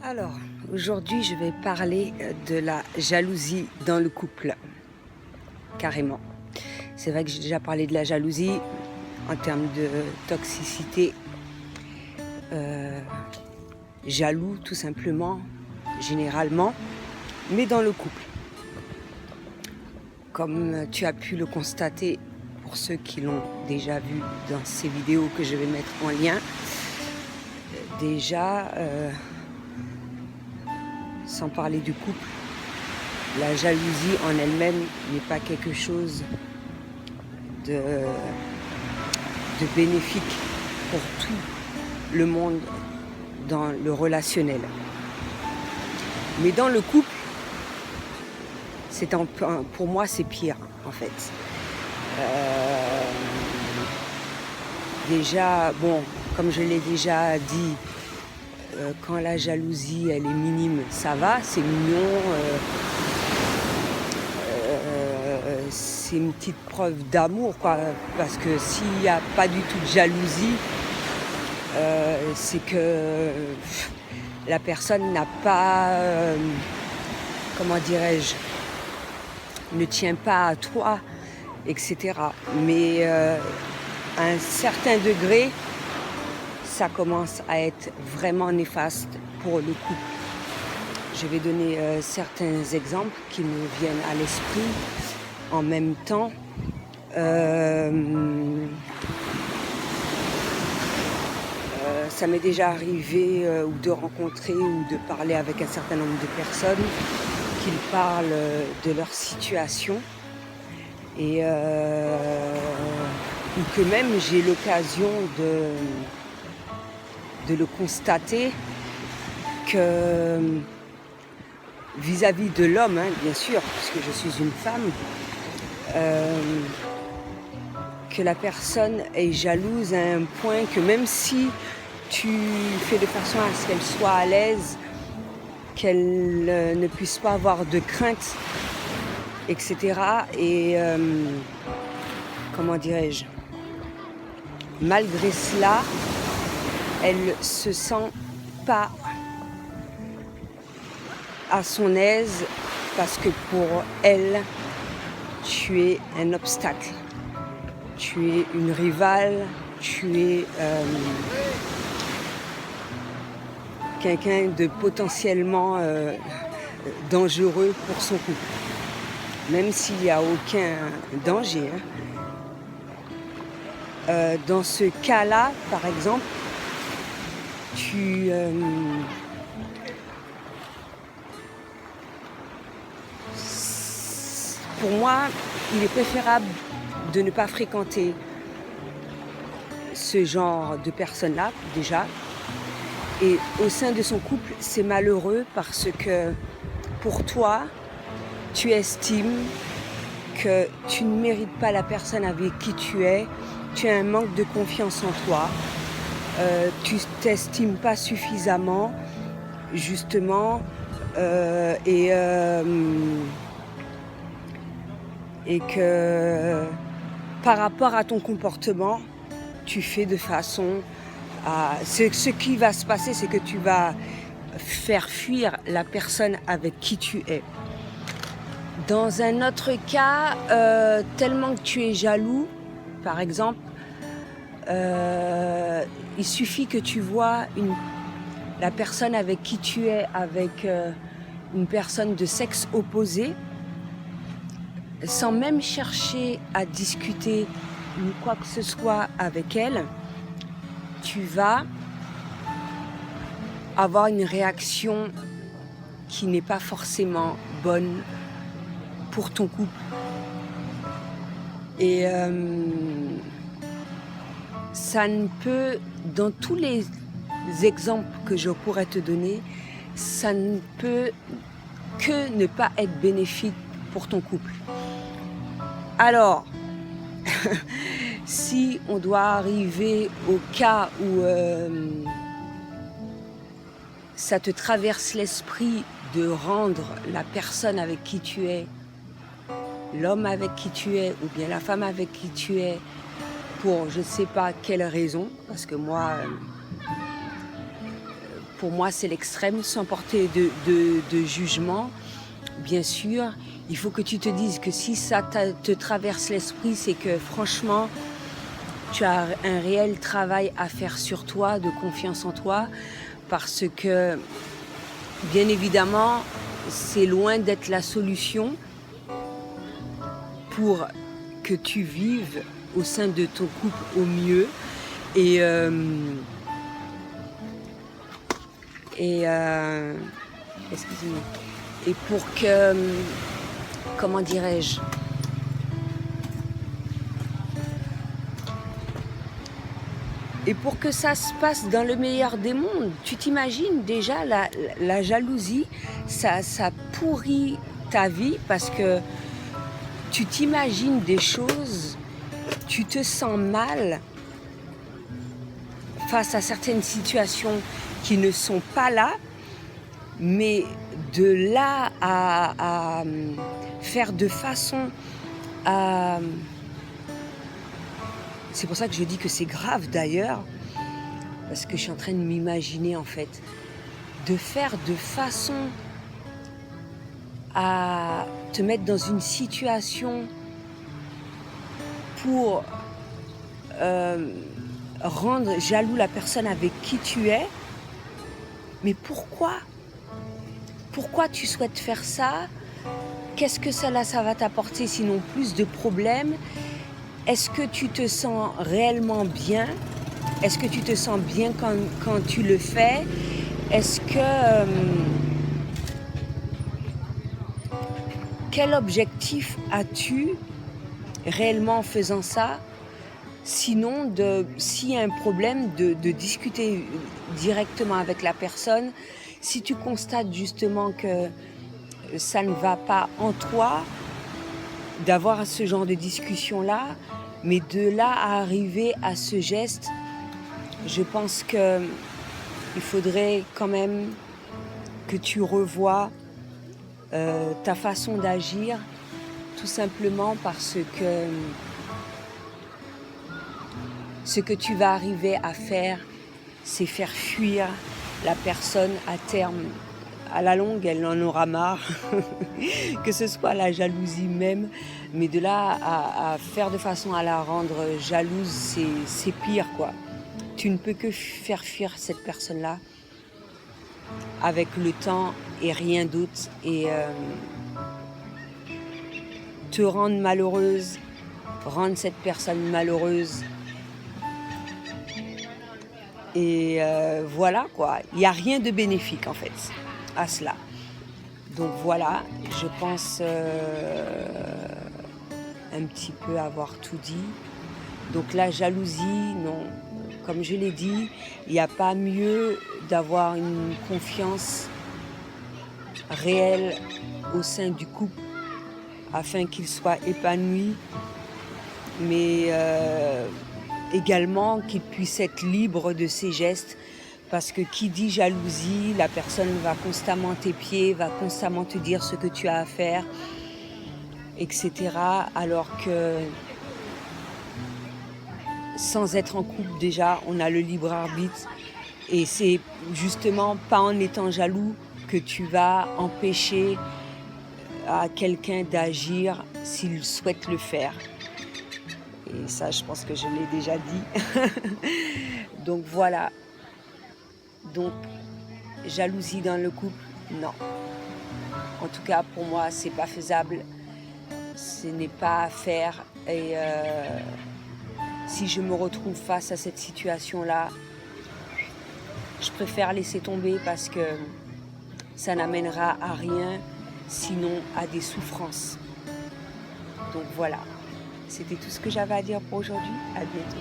Alors, aujourd'hui, je vais parler de la jalousie dans le couple, carrément. C'est vrai que j'ai déjà parlé de la jalousie en termes de toxicité, euh, jaloux tout simplement, généralement, mais dans le couple. Comme tu as pu le constater pour ceux qui l'ont déjà vu dans ces vidéos que je vais mettre en lien, déjà, sans parler du couple, la jalousie en elle-même n'est pas quelque chose de bénéfique pour tout le monde dans le relationnel. Mais dans le couple, pour moi, c'est pire en fait. Déjà, bon, comme je l'ai déjà dit, quand la jalousie elle est minime, ça va, c'est mignon. C'est une petite preuve d'amour, quoi. Parce que s'il n'y a pas du tout de jalousie, c'est que la personne n'a pas, comment dirais-je, ne tient pas à toi, etc. Mais à un certain degré, ça commence à être vraiment néfaste pour le couple. Je vais donner certains exemples qui me viennent à l'esprit en même temps. Ça m'est déjà arrivé ou de rencontrer ou de parler avec un certain nombre de personnes qui parlent de leur situation et ou que même j'ai l'occasion de le constater que vis-à-vis de l'homme, hein, bien sûr, puisque je suis une femme, que la personne est jalouse à un point que même si tu fais de façon à ce qu'elle soit à l'aise, qu'elle ne puisse pas avoir de crainte, etc. Et comment dirais-je, malgré cela, elle se sent pas à son aise parce que pour elle, tu es un obstacle, tu es une rivale, tu es quelqu'un de potentiellement dangereux pour son couple, même s'il n'y a aucun danger. Dans ce cas-là, par exemple, pour moi, il est préférable de ne pas fréquenter ce genre de personnes-là, déjà. Et au sein de son couple, c'est malheureux parce que pour toi, tu estimes que tu ne mérites pas la personne avec qui tu as un manque de confiance en toi, tu t'estimes pas suffisamment, justement, et que par rapport à ton comportement, tu fais de façon à... Ce qui va se passer, c'est que tu vas faire fuir la personne avec qui tu es. Dans un autre cas, tellement que tu es jaloux, par exemple, il suffit que tu vois la personne avec qui tu es avec une personne de sexe opposé, sans même chercher à discuter ou quoi que ce soit avec elle, tu vas avoir une réaction qui n'est pas forcément bonne pour ton couple. Et ça ne peut, dans tous les exemples que je pourrais te donner, ça ne peut que ne pas être bénéfique pour ton couple. Alors, si on doit arriver au cas où ça te traverse l'esprit de rendre la personne avec qui tu es, l'homme avec qui tu es, ou bien la femme avec qui tu es, pour je ne sais pas quelle raison, parce que moi, pour moi, c'est l'extrême, sans porter de jugement. Bien sûr, il faut que tu te dises que si ça te traverse l'esprit, c'est que franchement, tu as un réel travail à faire sur toi, de confiance en toi, parce que, bien évidemment, c'est loin d'être la solution pour que tu vives au sein de ton couple au mieux. Et excusez-moi. Et pour que, comment dirais-je, et pour que ça se passe dans le meilleur des mondes, tu t'imagines déjà la jalousie, ça pourrit ta vie parce que tu t'imagines des choses, tu te sens mal face à certaines situations qui ne sont pas là, mais de là à faire de façon à... C'est pour ça que je dis que c'est grave d'ailleurs, parce que je suis en train de m'imaginer en fait, de faire de façon à te mettre dans une situation pour rendre jaloux la personne avec qui tu es. Mais pourquoi? Pourquoi tu souhaites faire ça? Qu'est-ce que ça va t'apporter sinon plus de problèmes? Est-ce que tu te sens réellement bien? Est-ce que tu te sens bien quand tu le fais? Est-ce que... quel objectif as-tu réellement en faisant ça? Sinon, s'il y a un problème, de discuter directement avec la personne. Si tu constates justement que ça ne va pas en toi, d'avoir ce genre de discussion-là, mais de là à arriver à ce geste, je pense qu'il faudrait quand même que tu revoies ta façon d'agir, tout simplement parce que ce que tu vas arriver à faire, c'est faire fuir la personne à terme. À la longue, elle en aura marre, que ce soit la jalousie même, mais de là à faire de façon à la rendre jalouse, c'est pire, quoi. Tu ne peux que faire fuir cette personne-là avec le temps et rien d'autre, et te rendre malheureuse, rendre cette personne malheureuse. Et voilà quoi, il n'y a rien de bénéfique en fait à cela. Donc voilà, je pense un petit peu avoir tout dit. Donc la jalousie, non, comme je l'ai dit, il n'y a pas mieux d'avoir une confiance réelle au sein du couple afin qu'il soit épanoui, mais également qu'il puisse être libre de ses gestes, parce que qui dit jalousie, la personne va constamment t'épier, va constamment te dire ce que tu as à faire, etc. Alors que sans être en couple déjà, on a le libre arbitre, et c'est justement pas en étant jaloux que tu vas empêcher à quelqu'un d'agir s'il souhaite le faire. Et ça, je pense que je l'ai déjà dit. Donc voilà. Donc, jalousie dans le couple, non. En tout cas, pour moi, c'est pas faisable. Ce n'est pas à faire. Et si je me retrouve face à cette situation-là, je préfère laisser tomber parce que ça n'amènera à rien, sinon à des souffrances. Donc voilà. C'était tout ce que j'avais à dire pour aujourd'hui. À bientôt.